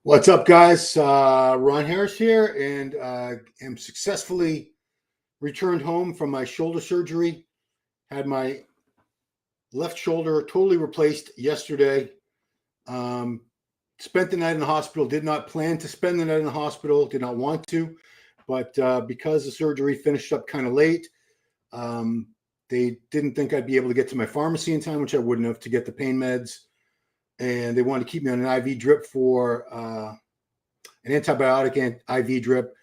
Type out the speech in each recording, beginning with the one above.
What's up, guys? Ron Harris here, and am successfully returned home from my shoulder surgery. Had my left shoulder totally replaced yesterday. Um, Spent the night in the hospital. Did not plan to spend the night in the hospital. Did not want to, but because the surgery finished up kind of late, um, they didn't think I'd be able to get to my pharmacy in time, which I wouldn't have, to get the pain meds, and they wanted to keep me on an IV drip for an antibiotic and IV drip.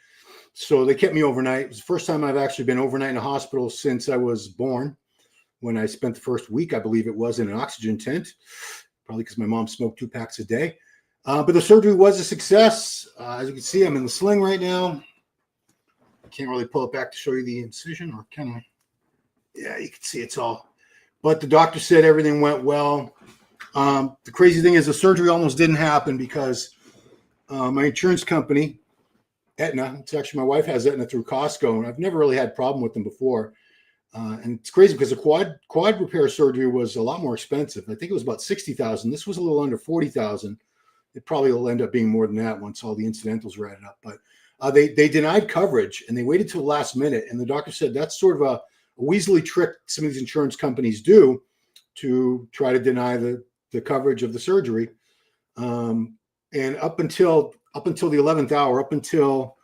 So they kept me overnight. It was the first time I've actually been overnight in a hospital since I was born, when I spent the first week, I believe it was, in an oxygen tent, probably because my mom smoked 2 packs a day. But the surgery was a success. As you can see, I'm in the sling right now. I can't really pull it back to show you the incision, or can I? Yeah, you can see it's all. But the doctor said everything went well. The crazy thing is the surgery almost didn't happen because my insurance company, Aetna, it's actually, my wife has Aetna through Costco, and I've never really had a problem with them before. And it's crazy because the quad repair surgery was a lot more expensive. I think it was about $60,000. This was a little under $40,000. It probably will end up being more than that once all the incidentals are added up. But they denied coverage, and they waited till the last minute. And the doctor said that's sort of a weaselly trick some of these insurance companies do to try to deny the coverage of the surgery. And up until the 11th hour, up until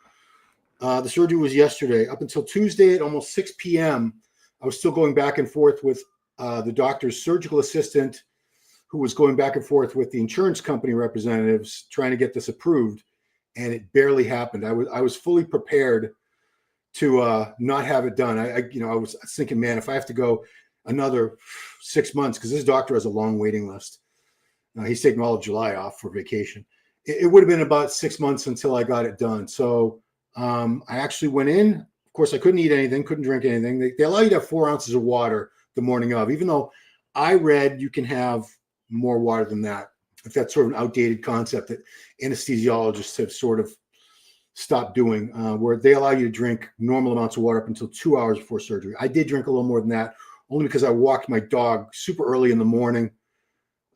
the surgery was yesterday, up until Tuesday at almost 6 p.m., I was still going back and forth with the doctor's surgical assistant, who was going back and forth with the insurance company representatives trying to get this approved, and it barely happened. I was fully prepared to not have it done. I was thinking, man, if I have to go another 6 months, because this doctor has a long waiting list. He's taking all of July off for vacation. It would have been about 6 months until I got it done. So I actually went in. Of course, I couldn't eat anything, couldn't drink anything. They allow you to have 4 ounces of water the morning of, even though I read you can have more water than that. If that's sort of an outdated concept that anesthesiologists have sort of stopped doing, where they allow you to drink normal amounts of water up until 2 hours before surgery. I did drink a little more than that, only because I walked my dog super early in the morning.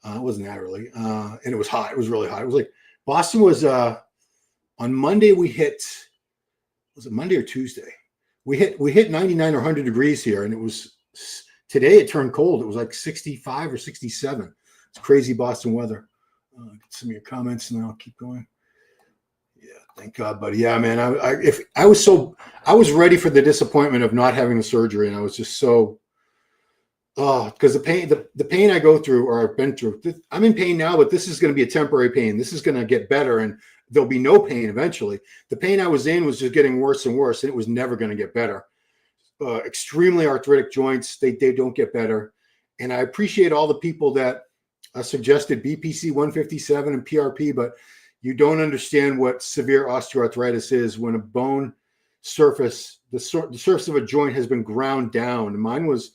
It wasn't that early, and it was hot. It was really hot. It was like Boston was on Monday. We hit, was it Monday or Tuesday? We hit 99 or 100 degrees here, and it was today. It turned cold. It was like 65 or 67. It's crazy Boston weather. Get some of your comments, and then I'll keep going. Yeah, thank God, buddy. Yeah, man. I was ready for the disappointment of not having the surgery, and I was just so. Oh, because the pain I go through, or I've been through, I'm in pain now, but this is going to be a temporary pain. This is going to get better, and there'll be no pain eventually. The pain I was in was just getting worse and worse, and it was never going to get better. Extremely arthritic joints, they don't get better. And I appreciate all the people that suggested BPC 157 and PRP, but you don't understand what severe osteoarthritis is when a bone surface, the surface of a joint has been ground down. And mine was,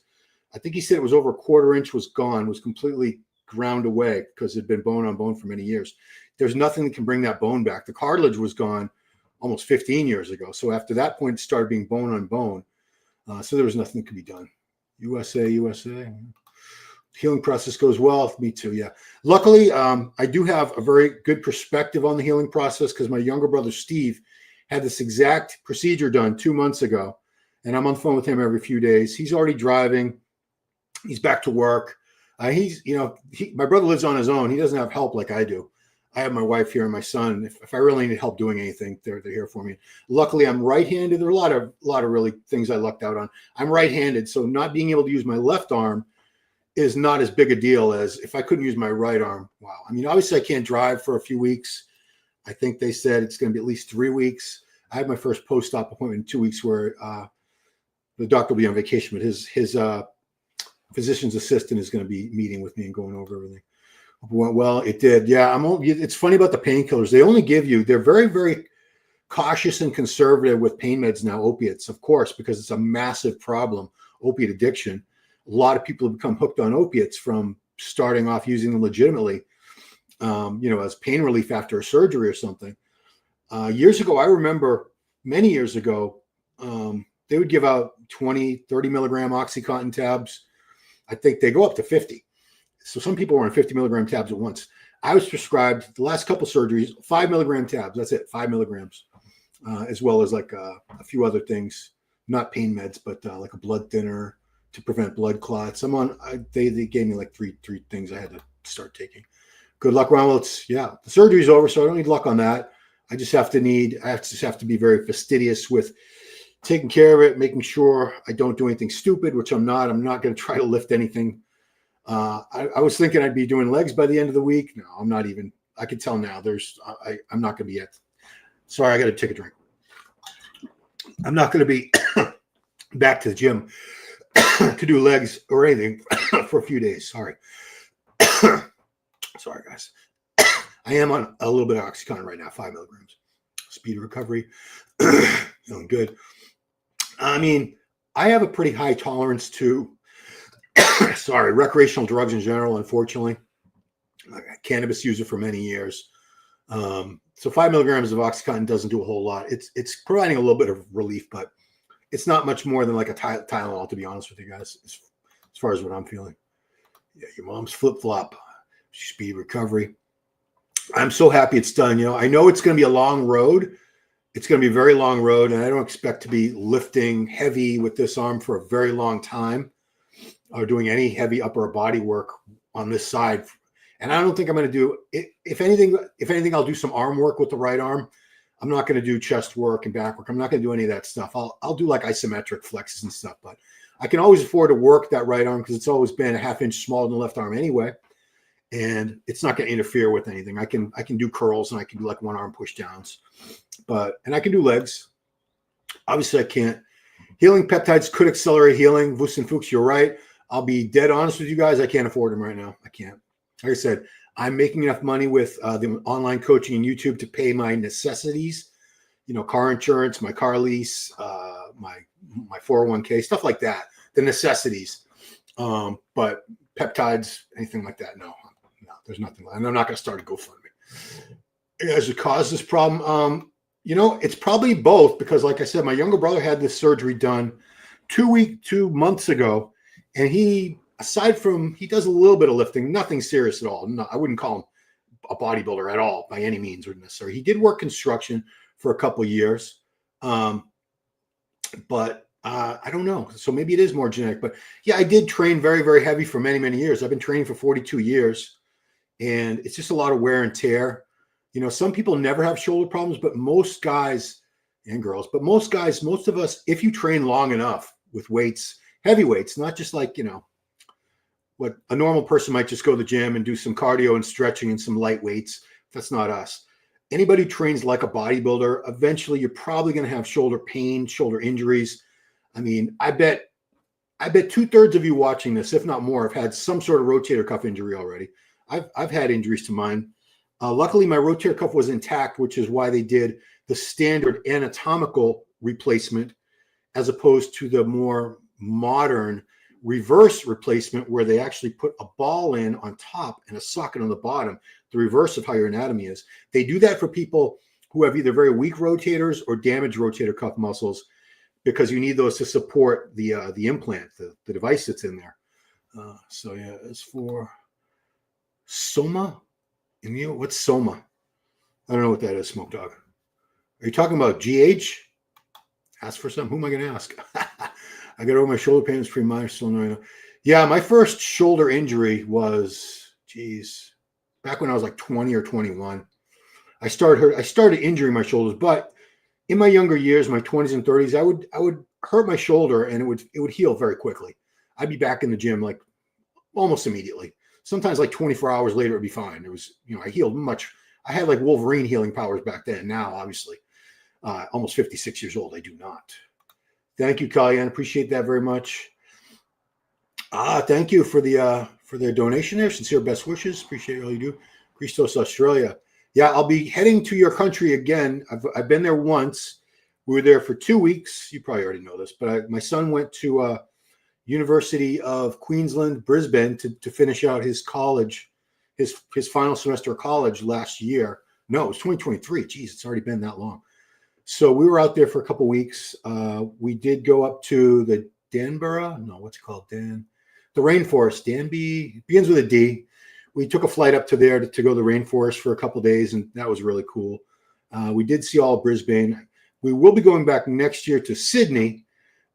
I think he said it was over a quarter inch was gone, was completely ground away because it had been bone on bone for many years. There's nothing that can bring that bone back. The cartilage was gone almost 15 years ago. So after that point, it started being bone on bone. So there was nothing that could be done. USA. Healing process goes well. Me too, yeah. Luckily, I do have a very good perspective on the healing process because my younger brother, Steve, had this exact procedure done 2 months ago. And I'm on the phone with him every few days. He's already driving. He's back to work. My brother lives on his own. He doesn't have help like I do. I have my wife here and my son. If I really need help doing anything, they're here for me. Luckily, I'm right-handed. There are a lot of really things I lucked out on. I'm right-handed, so not being able to use my left arm is not as big a deal as if I couldn't use my right arm. Wow. I mean, obviously, I can't drive for a few weeks. I think they said it's going to be at least 3 weeks. I have my first post-op appointment in 2 weeks where the doctor will be on vacation, but his physician's assistant is going to be meeting with me and going over everything. Well, it did. Yeah, it's funny about the painkillers. They only give you, they're very, very cautious and conservative with pain meds now, opiates, of course, because it's a massive problem, opiate addiction. A lot of people have become hooked on opiates from starting off using them legitimately, as pain relief after a surgery or something. Years ago, I remember many years ago, they would give out 20, 30 milligram Oxycontin tabs. I think they go up to 50. So some people were on 50 milligram tabs at once. I was prescribed the last couple surgeries 5 milligram tabs. That's it, 5 milligrams, as well as like a few other things, not pain meds, but like a blood thinner to prevent blood clots. They gave me like three things I had to start taking. Good luck, Ron. Well, the surgery's over, so I don't need luck on that. I just have to be very fastidious with taking care of it, making sure I don't do anything stupid, which I'm not. I'm not going to try to lift anything. I was thinking I'd be doing legs by the end of the week. No, I'm not even. I can tell now. I'm not going to be yet. Sorry, I got to take a drink. I'm not going to be back to the gym to do legs or anything for a few days. Sorry. Sorry, guys. I am on a little bit of Oxycontin right now, 5 milligrams. Speed of recovery. Feeling good. I mean, I have a pretty high tolerance to recreational drugs in general, unfortunately. Cannabis user for many years. So 5 milligrams of Oxycontin doesn't do a whole lot. It's providing a little bit of relief, but it's not much more than like a Tylenol, to be honest with you guys, as far as what I'm feeling. Yeah, your mom's flip-flop. Speed recovery. I'm so happy it's done. I know it's going to be a long road. It's going to be a very long road, and I don't expect to be lifting heavy with this arm for a very long time or doing any heavy upper body work on this side. And I don't think I'm going to do it. If anything, I'll do some arm work with the right arm. I'm not going to do chest work and back work. I'm not going to do any of that stuff. I'll do like isometric flexes and stuff, but I can always afford to work that right arm because it's always been a half-inch smaller than the left arm anyway. And it's not going to interfere with anything. I can do curls and I can do like one arm push downs, and I can do legs. Obviously I can't. Healing peptides could accelerate healing. Vus and Fuchs, you're right. I'll be dead honest with you guys. I can't afford them right now. I can't. Like I said, I'm making enough money with the online coaching and YouTube to pay my necessities, car insurance, my car lease, my 401k, stuff like that, the necessities. But peptides, anything like that, no, there's nothing. And I'm not going to start a GoFundMe. As it caused this problem, it's probably both because, like I said, my younger brother had this surgery done 2 months ago, and he does a little bit of lifting, nothing serious at all. No, I wouldn't call him a bodybuilder at all by any means or necessarily. He did work construction for a couple of years, but I don't know. So maybe it is more genetic. But yeah, I did train very, very heavy for many, many years. I've been training for 42 years, and it's just a lot of wear and tear. Some people never have shoulder problems, but most guys and girls, most of us, if you train long enough with weights, heavy weights, not just like, what a normal person might just go to the gym and do some cardio and stretching and some light weights. That's not us. Anybody who trains like a bodybuilder, eventually you're probably going to have shoulder pain, shoulder injuries. I mean, I bet 2/3 of you watching this, if not more, have had some sort of rotator cuff injury already. I've had injuries to mine. Luckily, my rotator cuff was intact, which is why they did the standard anatomical replacement as opposed to the more modern reverse replacement where they actually put a ball in on top and a socket on the bottom, the reverse of how your anatomy is. They do that for people who have either very weak rotators or damaged rotator cuff muscles because you need those to support the implant, the device that's in there. So yeah, as for Soma, what's Soma? I don't know what that is, Smoke Dog. Are you talking about GH? Ask for some. Who am I going to ask? I got over my shoulder pain. It's pretty minor. Still annoying. Yeah, my first shoulder injury was, back when I was like 20 or 21. I started injuring my shoulders, but in my younger years, my 20s and 30s, I would hurt my shoulder and it would heal very quickly. I'd be back in the gym like almost immediately. Sometimes like 24 hours later, it'd be fine. It was, I healed much. I had like Wolverine healing powers back then. Now, obviously, almost 56 years old, I do not. Thank you, Kalyan. Appreciate that very much. Thank you for the donation there. Sincere best wishes. Appreciate all you do. Christos, Australia. Yeah, I'll be heading to your country again. I've been there once. We were there for 2 weeks. You probably already know this, but my son went to University of Queensland, Brisbane to finish out his college, his final semester of college last year. No, it was 2023. Geez, it's already been that long. So we were out there for a couple of weeks. We did go up to the Danborough. No, what's it called? The rainforest. Danby begins with a D. we took a flight up to there to go to the rainforest for a couple of days, and that was really cool. We did see all of Brisbane. We will be going back next year to Sydney.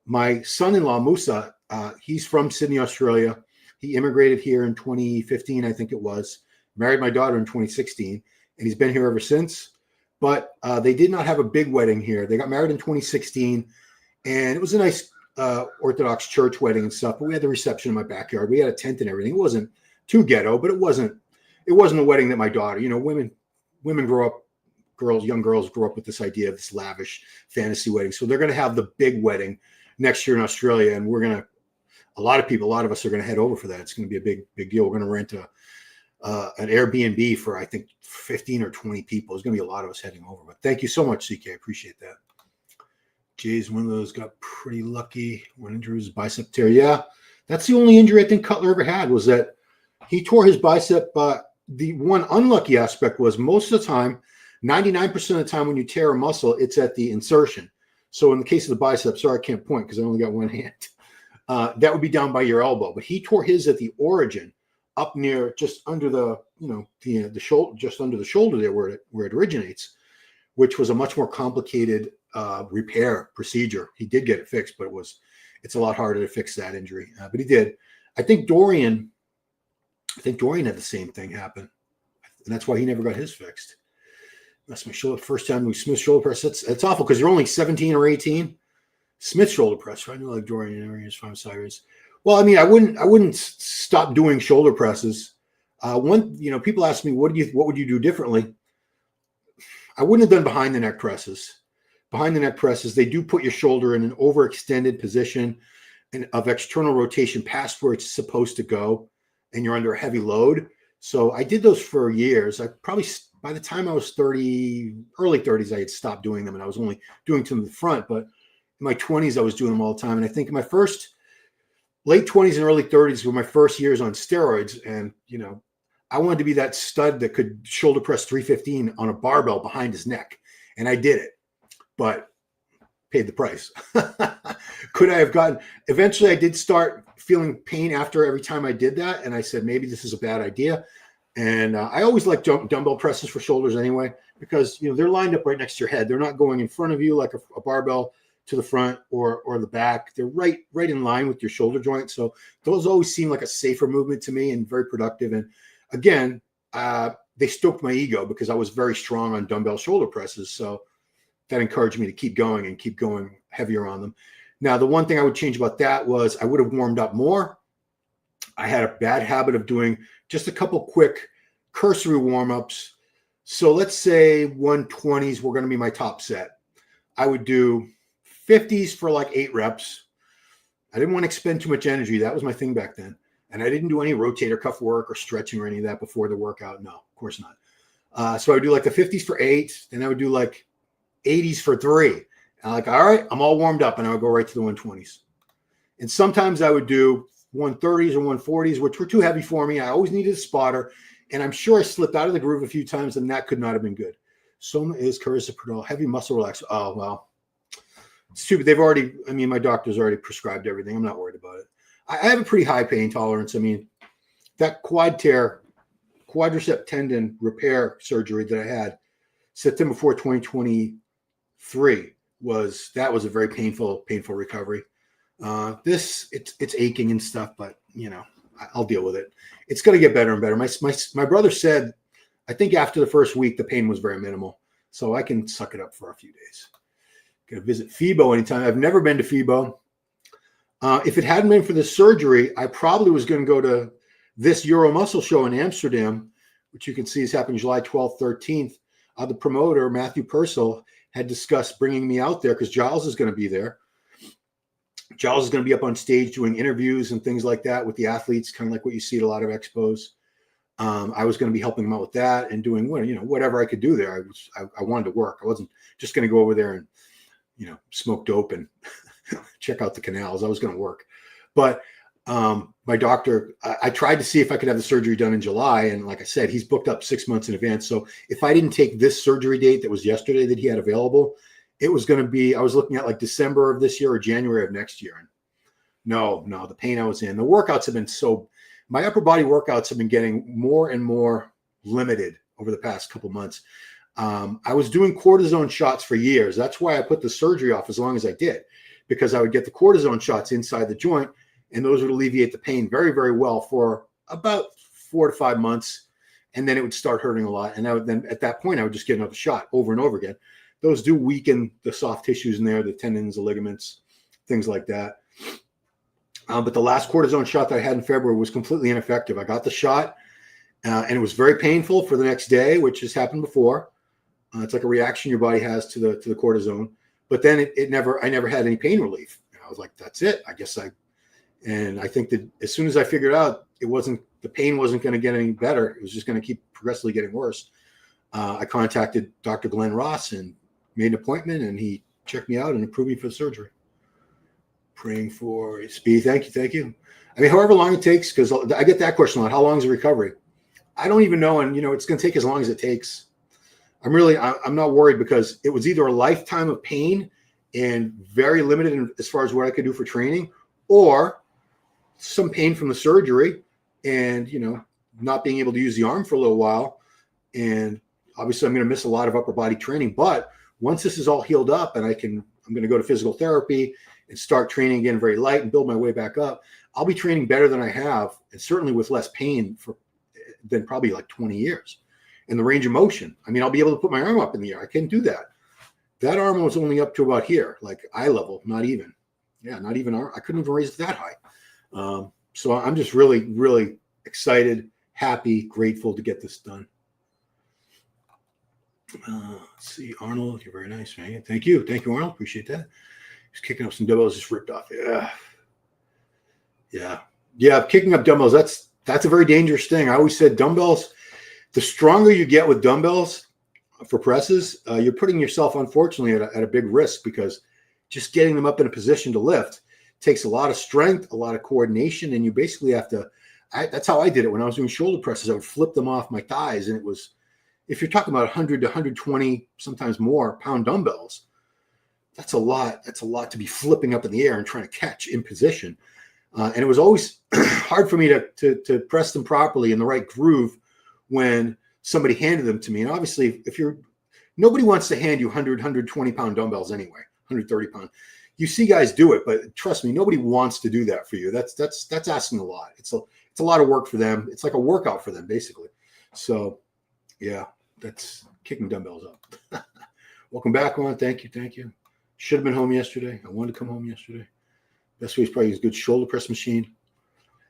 My son-in-law, Musa, he's from Sydney, Australia. He immigrated here in 2015, I think it was, married my daughter in 2016, and he's been here ever since. But they did not have a big wedding here. They got married in 2016, and it was a nice Orthodox church wedding and stuff. But we had the reception in my backyard. We had a tent and everything. It wasn't too ghetto, but it wasn't a wedding that my daughter, women grow up, young girls grow up with this idea of this lavish fantasy wedding. So they're going to have the big wedding next year in Australia, and a lot of us are going to head over for that. It's going to be a big deal. We're going to rent an Airbnb for, I think, 15 or 20 people. There's going to be a lot of us heading over. But thank you so much, CK. I appreciate that. Jay's one of those got pretty lucky. One injury was bicep tear. Yeah, that's the only injury I think Cutler ever had, was that he tore his bicep. The one unlucky aspect was most of the time, 99% of the time when you tear a muscle, it's at the insertion. So in the case of the bicep, sorry, I can't point because I only got one hand. That would be down by your elbow. But he tore his at the origin, up near just under the shoulder, just under the shoulder there where it originates, which was a much more complicated repair procedure. He did get it fixed, but it's a lot harder to fix that injury. But he did. I think Dorian had the same thing happen, and that's why he never got his fixed. That's my shoulder. First time we Smith shoulder press. It's awful because you're only 17 or 18. Smith shoulder press, right? I know like Dorian areas from sideways. Well, I mean, I wouldn't stop doing shoulder presses. People ask me, what would you do differently? I wouldn't have done behind the neck presses. Behind the neck presses, they do put your shoulder in an overextended position of external rotation past where it's supposed to go, and you're under a heavy load. So I did those for years. I probably, by the time I was 30, early 30s, I had stopped doing them, and I was only doing them in the front. But in my 20s, I was doing them all the time. And I think in my late 20s and early 30s were my first years on steroids. And, I wanted to be that stud that could shoulder press 315 on a barbell behind his neck. And I did it, but paid the price. Could I have eventually I did start feeling pain after every time I did that. And I said, maybe this is a bad idea. And I always like dumbbell presses for shoulders anyway, because, they're lined up right next to your head. They're not going in front of you like a barbell to the front or the back. They're right in line with your shoulder joint. So those always seem like a safer movement to me and very productive. And again, they stoked my ego because I was very strong on dumbbell shoulder presses. So that encouraged me to keep going and keep going heavier on them. Now, the one thing I would change about that was I would have warmed up more. I had a bad habit of doing just a couple quick cursory warm-ups. So let's say 120s were going to be my top set. I would do 50s for like 8 reps. I didn't want to expend too much energy. That was my thing back then. And I didn't do any rotator cuff work or stretching or any of that before the workout. No, of course not. So I would do like the 50s for 8. Then I would do like 80s for 3. And I'm like, all right, I'm all warmed up. And I would go right to the 120s. And sometimes I would do 130s or 140s, which were too heavy for me. I always needed a spotter. And I'm sure I slipped out of the groove a few times, and that could not have been good. Soma is Carissa Perdal, heavy muscle relaxer. Oh, well, it's stupid. My doctor's already prescribed everything. I'm not worried about it. I have a pretty high pain tolerance. I mean, that quadricep tendon repair surgery that I had September 4, 2023 was a very painful recovery. It's aching and stuff, but I'll deal with it. It's going to get better and better. My brother said, I think after the first week, the pain was very minimal, so I can suck it up for a few days. Going to visit FIBO anytime. I've never been to FIBO. If it hadn't been for the surgery, I probably was going to go to this Euro Muscle show in Amsterdam, which you can see is happening July 12th, 13th. The promoter, Matthew Purcell, had discussed bringing me out there because Giles is going to be there. Giles is going to be up on stage doing interviews and things like that with the athletes, kind of like what you see at a lot of expos. I was going to be helping him out with that and doing whatever I could do there. I wanted to work. I wasn't just going to go over there and smoke dope and check out the canals. I was going to work. But my doctor, I tried to see if I could have the surgery done in July. And like I said, he's booked up 6 months in advance. So if I didn't take this surgery date that was yesterday that he had available, it was going to be, I was looking at like December of this year or January of next year. And No, the pain I was in. The workouts have been my upper body workouts have been getting more and more limited over the past couple months. I was doing cortisone shots for years. That's why I put the surgery off as long as I did, because I would get the cortisone shots inside the joint, and those would alleviate the pain very, very well for about 4 to 5 months. And then it would start hurting a lot. And then at that point, I would just get another shot over and over again. Those do weaken the soft tissues in there, the tendons, the ligaments, things like that. But the last cortisone shot that I had in February was completely ineffective. I got the shot, and it was very painful for the next day, which has happened before. It's like a reaction your body has to the cortisone. But then I never had any pain relief. And I was like, that's it. I think that as soon as I figured out the pain wasn't going to get any better, it was just going to keep progressively getting worse. I contacted Dr. Glenn Ross and made an appointment, and he checked me out and approved me for the surgery. Praying for speed. Thank you. I mean, however long it takes, because I get that question a lot. How long is the recovery? I don't even know, and it's going to take as long as it takes. I'm not worried, because it was either a lifetime of pain and very limited as far as what I could do for training, or some pain from the surgery and not being able to use the arm for a little while. And obviously I'm going to miss a lot of upper body training, but once this is all healed up and I'm going to go to physical therapy and start training again very light and build my way back up, I'll be training better than I have, and certainly with less pain than probably like 20 years. And the range of motion, I mean, I'll be able to put my arm up in the air. I can't do that. That arm was only up to about here, like eye level, not even arm. I couldn't even raise it that high. So I'm just really, really excited, happy, grateful to get this done. Let's see, Arnold, you're very nice, man. Thank you, Arnold. Appreciate that. He's kicking up some dumbbells, just ripped off. Yeah. Kicking up dumbbells. That's a very dangerous thing. I always said dumbbells. The stronger you get with dumbbells for presses, you're putting yourself, unfortunately, at a big risk, because just getting them up in a position to lift takes a lot of strength, a lot of coordination, and you basically have to. That's how I did it when I was doing shoulder presses. I would flip them off my thighs, and it was, if you're talking about 100 to 120, sometimes more pound dumbbells, that's a lot. That's a lot to be flipping up in the air and trying to catch in position. And it was always hard for me to press them properly in the right groove when somebody handed them to me. And obviously, nobody wants to hand you 100, 120 pound dumbbells anyway, 130 pound. You see guys do it, but trust me, nobody wants to do that for you. That's asking a lot. It's a lot of work for them. It's like a workout for them, basically. So yeah, that's kicking dumbbells up. Welcome back, Ron. Thank you. Should have been home yesterday. I wanted to come home yesterday. Best way is probably a good shoulder press machine.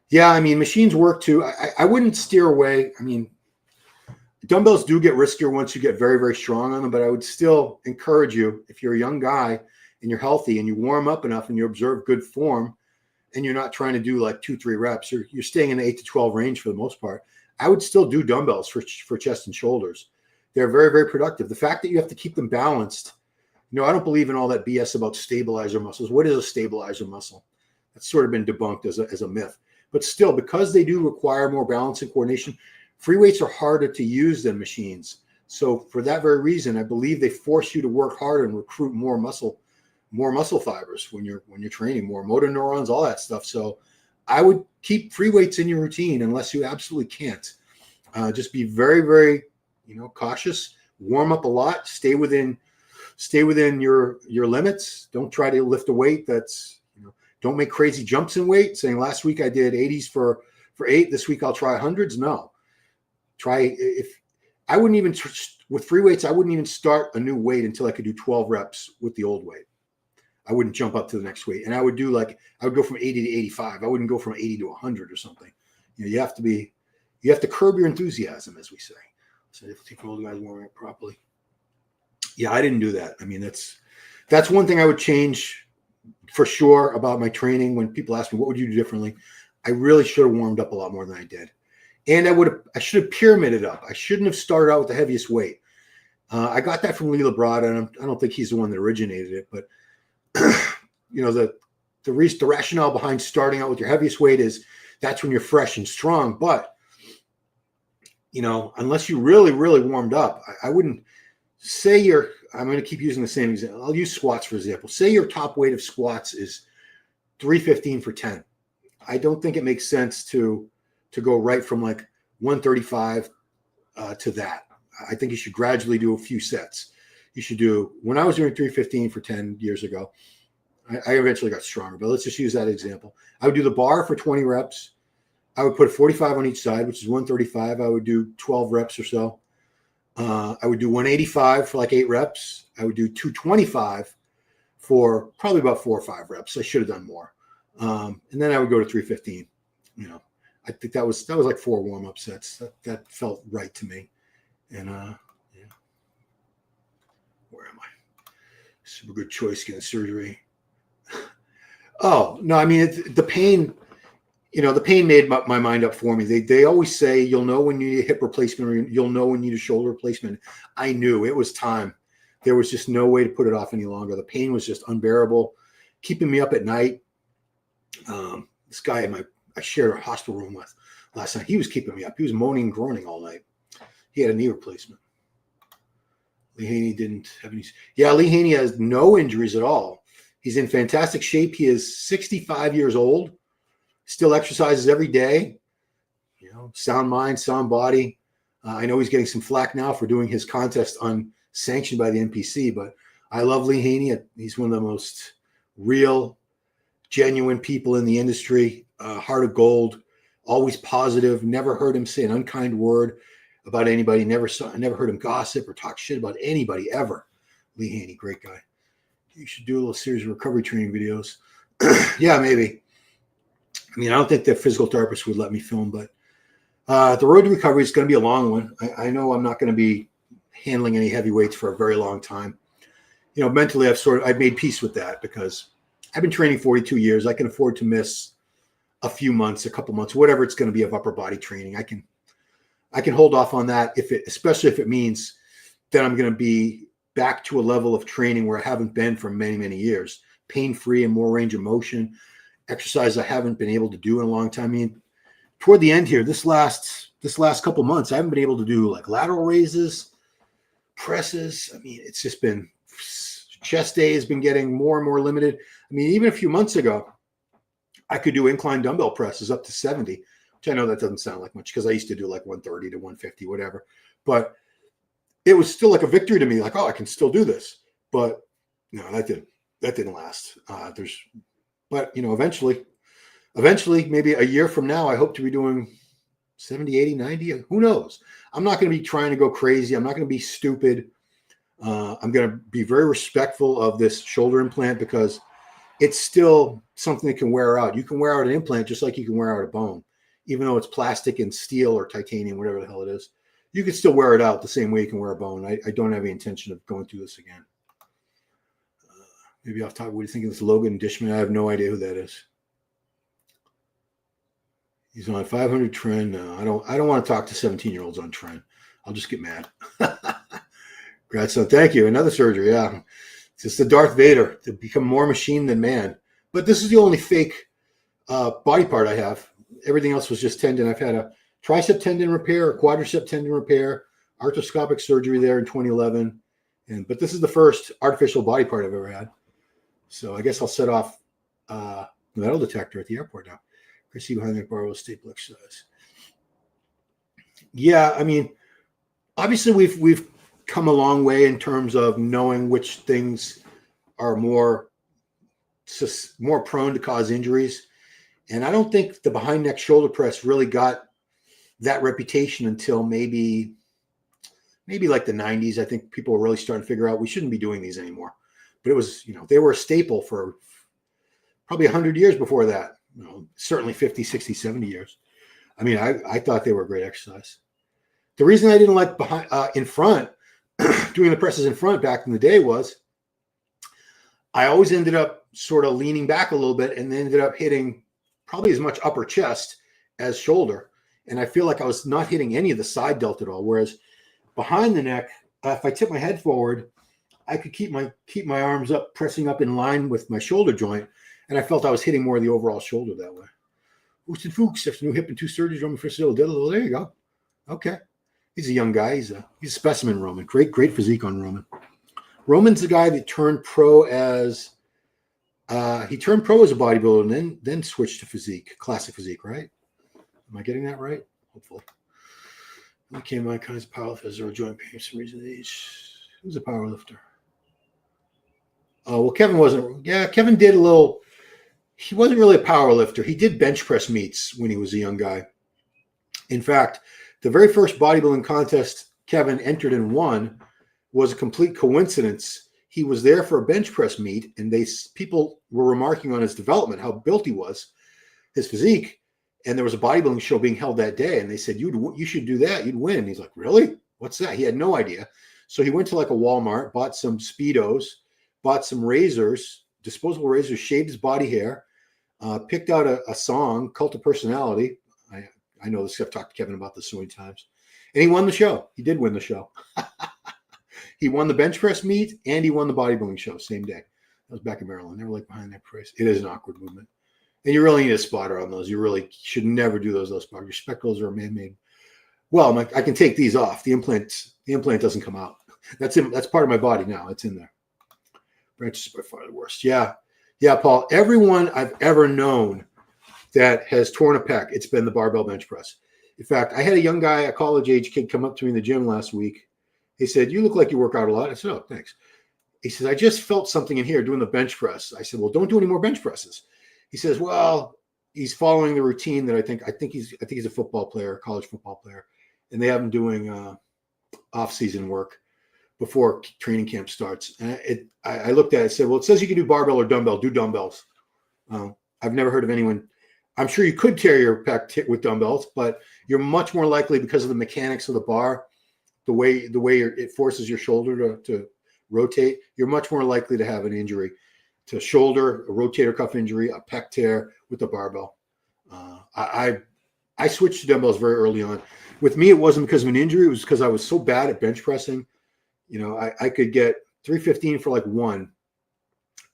Yeah, I mean, machines work too. I wouldn't steer away. I mean, dumbbells do get riskier once you get very, very strong on them, but I would still encourage you, if you're a young guy and you're healthy and you warm up enough and you observe good form and you're not trying to do like 2-3 reps, you're staying in the 8 to 12 range for the most part, I would still do dumbbells for chest and shoulders. They're very, very productive. The fact that you have to keep them balanced, I don't believe in all that BS about stabilizer muscles. What is a stabilizer muscle? That's sort of been debunked as a myth. But still, because they do require more balance and coordination, free weights are harder to use than machines. So for that very reason, I believe they force you to work harder and recruit more muscle fibers when you're training, more motor neurons, all that stuff. So I would keep free weights in your routine unless you absolutely can't. Just be very, very, cautious. Warm up a lot. Stay within your limits. Don't try to lift a weight that's, don't make crazy jumps in weight, saying last week I did 80s for 8. This week I'll try 100s. No. With free weights, I wouldn't even start a new weight until I could do 12 reps with the old weight. I wouldn't jump up to the next weight. And I would go from 80 to 85. I wouldn't go from 80 to 100 or something. You have to curb your enthusiasm, as we say. So if you take all the guys warming up properly. Yeah, I didn't do that. I mean, that's one thing I would change for sure about my training. When people ask me, what would you do differently? I really should have warmed up a lot more than I did. And I should have pyramided up. I shouldn't have started out with the heaviest weight. I got that from Lee Labrada, and I don't think he's the one that originated it, but the rationale behind starting out with your heaviest weight is that's when you're fresh and strong. But, unless you really, really warmed up, I wouldn't say I'm going to keep using the same example. I'll use squats, for example. Say your top weight of squats is 315 for 10. I don't think it makes sense to go right from like 135 to that. I think you should gradually do a few sets. You should do, when I was doing 315 for 10 years ago, I eventually got stronger, but let's just use that example. I would do the bar for 20 reps. I would put 45 on each side, which is 135. I would do 12 reps or so. I would do 185 for like 8 reps. I would do 225 for probably about 4 or 5 reps. I should have done more. And then I would go to 315. You know, I think that was like 4 warm-up sets. That felt right to me. And yeah. Where am I? Super good choice getting surgery. Oh, no, I mean, the pain, you know, the pain made my mind up for me. They always say you'll know when you need a hip replacement or you'll know when you need a shoulder replacement. I knew it was time. There was just no way to put it off any longer. The pain was just unbearable, keeping me up at night. This guy I shared a hospital room with last night, he was keeping me up. He was moaning and groaning all night. He had a knee replacement. Lee Haney didn't have any. Yeah, Lee Haney has no injuries at all. He's in fantastic shape. He is 65 years old, still exercises every day. You know, sound mind, sound body. I know he's getting some flack now for doing his contest unsanctioned by the NPC, but I love Lee Haney. He's one of the most real, genuine people in the industry. Heart of gold, always positive. Never heard him say an unkind word about anybody. Never heard him gossip or talk shit about anybody ever. Lee Haney, great guy. You should do a little series of recovery training videos. Yeah, maybe. I mean, I don't think the physical therapist would let me film, but the road to recovery is going to be a long one. I know I'm not going to be handling any heavy weights for a very long time. You know, mentally, I've made peace with that because I've been training 42 years. I can afford to miss a few months, a couple months, whatever it's going to be of upper body training. I can hold off on that especially if it means that I'm going to be back to a level of training where I haven't been for many, many years, pain-free and more range of motion, exercise I haven't been able to do in a long time. I mean, toward the end here, this last couple months, I haven't been able to do like lateral raises, presses. I mean, it's just been, chest day has been getting more and more limited. I mean, even a few months ago, I could do incline dumbbell presses up to 70, which I know that doesn't sound like much because I used to do like 130 to 150, whatever. But it was still like a victory to me, like, oh, I can still do this. But no, that didn't last. But you know, eventually, maybe a year from now, I hope to be doing 70, 80, 90. Who knows? I'm not going to be trying to go crazy. I'm not going to be stupid. I'm going to be very respectful of this shoulder implant because it's still something that can wear out. You can wear out an implant just like you can wear out a bone, even though it's plastic and steel or titanium, whatever the hell it is. You can still wear it out the same way you can wear a bone. I don't have any intention of going through this again. Maybe off top, what do you think of this Logan Dishman? I have no idea who that is. He's on 500 trend. No, I don't want to talk to 17-year-olds on trend. I'll just get mad. Congrats, son. Thank you. Another surgery. Yeah. It's just the Darth Vader to become more machine than man. But this is the only fake body part I have. Everything else was just tendon. I've had a tricep tendon repair, a quadricep tendon repair, arthroscopic surgery there in 2011. But this is the first artificial body part I've ever had. So I guess I'll set off the metal detector at the airport now. Chrissy behind the bar will staple exercise. Yeah, I mean, obviously we've come a long way in terms of knowing which things are more prone to cause injuries. And I don't think the behind neck shoulder press really got that reputation until maybe like the 90s. I think people were really starting to figure out we shouldn't be doing these anymore. But it was, you know, they were a staple for probably 100 years before that. You know, certainly 50, 60, 70 years. I mean, I thought they were a great exercise. The reason I didn't like behind in front, doing the presses in front back in the day was I always ended up sort of leaning back a little bit and then ended up hitting probably as much upper chest as shoulder. And I feel like I was not hitting any of the side delt at all. Whereas behind the neck, if I tip my head forward, I could keep my arms up, pressing up in line with my shoulder joint. And I felt I was hitting more of the overall shoulder that way. Houston Fuchs, after new hip and 2 surgeries, Roman Frisil. There you go. Okay. He's a young guy. He's a specimen, Roman. Great physique on Roman. Roman's the guy that turned pro as, He turned pro as a bodybuilder and then switched to physique, classic physique, right? Am I getting that right? Hopefully. He became my kinds of powerlifter, zero joint pain for some reason. Who's a powerlifter? Oh, well, Kevin wasn't. Yeah, Kevin did a little. He wasn't really a power lifter. He did bench press meets when he was a young guy. In fact, the very first bodybuilding contest Kevin entered and won was a complete coincidence. He was there for a bench press meet, and people were remarking on his development, how built he was, his physique, and there was a bodybuilding show being held that day, and they said, you should do that. You'd win. And he's like, really? What's that? He had no idea. So he went to like a Walmart, bought some Speedos, bought some razors, disposable razors, shaved his body hair, picked out a song, Cult of Personality. I know this. I've talked to Kevin about this so many times. And he won the show. He did win the show. He won the bench press meet and he won the bodybuilding show same day. That was back in Maryland. They were like behind that price. It is an awkward movement. And you really need a spotter on those. You really should never do those spotters. Your spectacles are man-made. Well, I can take these off. The implant doesn't come out. That's part of my body now. It's in there. Branches by far the worst. Yeah, Paul. Everyone I've ever known that has torn a pec, it's been the barbell bench press. In fact, I had a young guy, a college-age kid, come up to me in the gym last week. He said, "You look like you work out a lot." I said, "Oh, thanks." He says, "I just felt something in here doing the bench press." I said, "Well, don't do any more bench presses." He says, "Well, he's following the routine that I think he's a football player, college football player, and they have him doing off-season work before training camp starts." And I looked at it and said, "Well, it says you can do barbell or dumbbell. Do dumbbells." I've never heard of anyone. I'm sure you could tear your pec with dumbbells, but you're much more likely, because of the mechanics of the bar, the way it forces your shoulder to rotate, you're much more likely to have an injury to shoulder, a rotator cuff injury, a pec tear with the barbell. I switched to dumbbells very early on. With me, it wasn't because of an injury. It was because I was so bad at bench pressing. I could get 315 for like one,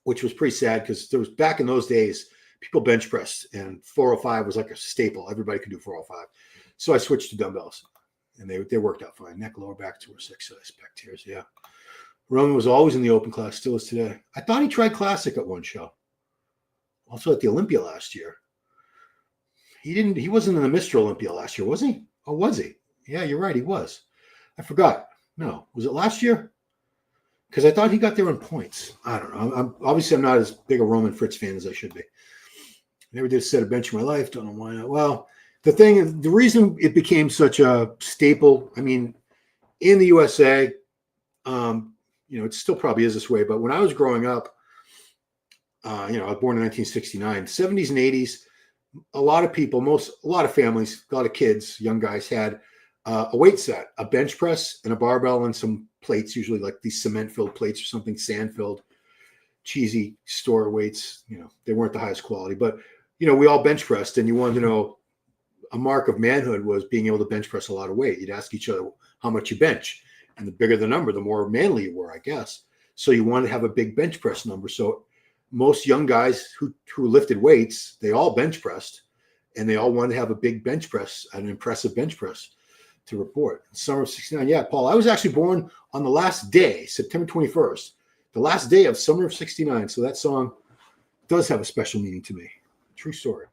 which was pretty sad because there was, back in those days, people bench pressed and 405 was like a staple. Everybody could do 405. So I switched to dumbbells and they worked out fine. Neck, lower back, 2 or 6 pec tears. Yeah. Roman was always in the open class, still is today. I thought he tried classic at one show. Also at the Olympia last year. He wasn't in the Mr. Olympia last year, was he? Oh, was he? Yeah, you're right. He was. I forgot. No. Was it last year? Because I thought he got there on points. I don't know. I'm not as big a Roman Fritz fan as I should be. Never did a set of bench in my life. Don't know why not. Well, the reason it became such a staple, I mean, in the USA, it still probably is this way, but when I was growing up, I was born in 1969, 70s and 80s, a lot of families, a lot of kids, young guys had a weight set, a bench press and a barbell and some plates, usually like these cement-filled plates or something, sand-filled, cheesy store weights. They weren't the highest quality, but we all bench pressed, and you wanted to know, a mark of manhood was being able to bench press a lot of weight. You'd ask each other how much you bench, and the bigger the number, the more manly you were, I guess. So you wanted to have a big bench press number. So most young guys who lifted weights, they all bench pressed, and they all wanted to have a big bench press, an impressive bench press to report. Summer of 69. Yeah, Paul, I was actually born on the last day, September 21st, the last day of summer of 69. So that song does have a special meaning to me. True story.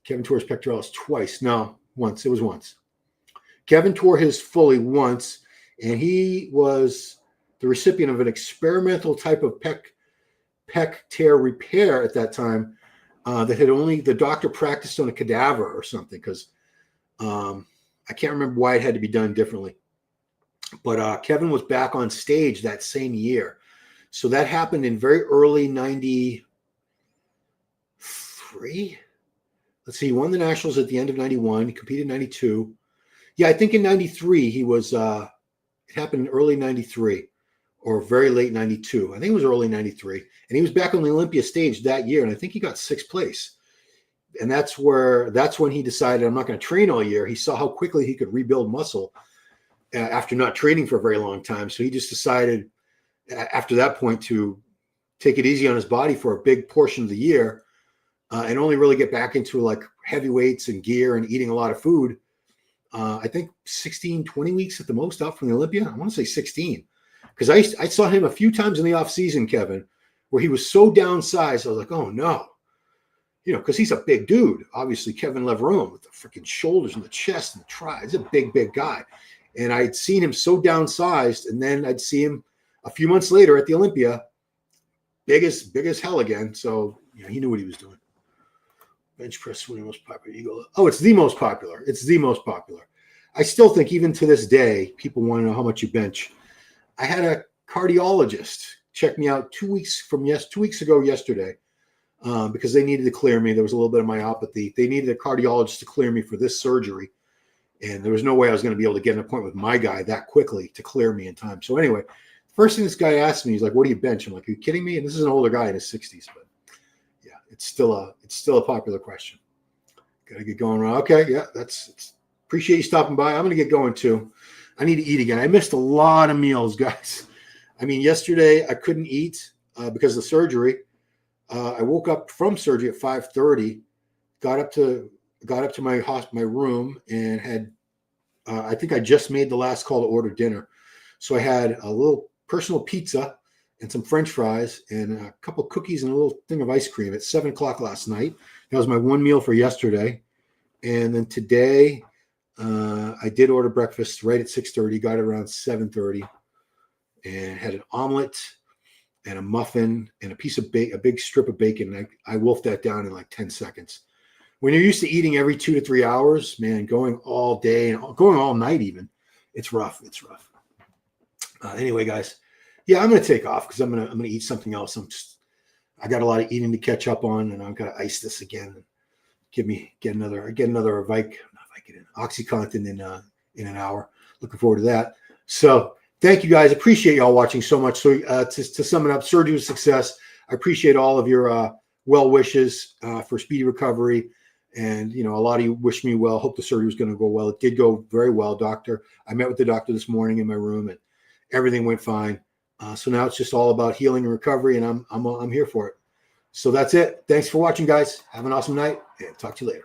Kevin tore his pectoralis twice. No, once. It was once. Kevin tore his fully once, and he was the recipient of an experimental type of pec tear repair at that time that had only the doctor practiced on a cadaver or something, because I can't remember why it had to be done differently. But Kevin was back on stage that same year. So that happened in very early 93. Let's see, he won the Nationals at the end of 91. He competed in 92. Yeah, I think in 93, he was, it happened in early 93 or very late 92. I think it was early 93. And he was back on the Olympia stage that year. And I think he got 6th place. And that's when he decided, I'm not going to train all year. He saw how quickly he could rebuild muscle after not training for a very long time. So he just decided after that point to take it easy on his body for a big portion of the year and only really get back into like heavy weights and gear and eating a lot of food. I think 16, 20 weeks at the most out from the Olympia. I want to say 16 because I saw him a few times in the off season, Kevin, where he was so downsized. I was like, oh no, because he's a big dude. Obviously, Kevin Leverone with the freaking shoulders and the chest and the tri. He's a big, big guy. And I'd seen him so downsized, and then I'd see him a few months later at the Olympia, big as hell again. So he knew what he was doing. Bench press swing most popular eagle. Oh, it's the most popular. It's the most popular. I still think even to this day, people want to know how much you bench. I had a cardiologist check me out 2 weeks ago yesterday, because they needed to clear me. There was a little bit of myopathy. They needed a cardiologist to clear me for this surgery. And there was no way I was going to be able to get an appointment with my guy that quickly to clear me in time. So anyway, first thing this guy asked me, he's like, what do you bench? I'm like, are you kidding me? And this is an older guy in his 60s, but yeah, it's still a popular question. Got to get going around. Okay. Yeah. Appreciate you stopping by. I'm going to get going too. I need to eat again. I missed a lot of meals, guys. I mean, yesterday I couldn't eat because of the surgery. I woke up from surgery at 5:30, got up to my room and had, I think I just made the last call to order dinner. So I had a little personal pizza and some French fries and a couple cookies and a little thing of ice cream at 7 o'clock last night. That was my one meal for yesterday. And then today I did order breakfast right at 6:30, got it around 7:30, and had an omelet and a muffin and a big strip of bacon. And I wolfed that down in like 10 seconds. When you're used to eating every 2 to 3 hours, man, going all day and going all night even, it's rough. It's rough. Anyway, guys, yeah, I'm going to take off because I'm going to eat something else. I got a lot of eating to catch up on, and I'm going to ice this again and get another OxyContin in an hour. Looking forward to that. So thank you guys. Appreciate y'all watching so much. So to sum it up, surgery was a success. I appreciate all of your well wishes for speedy recovery. And, a lot of you wish me well. Hope the surgery was going to go well. It did go very well, doctor. I met with the doctor this morning in my room, and everything went fine. So now it's just all about healing and recovery, and I'm here for it. So that's it. Thanks for watching, guys. Have an awesome night, and talk to you later.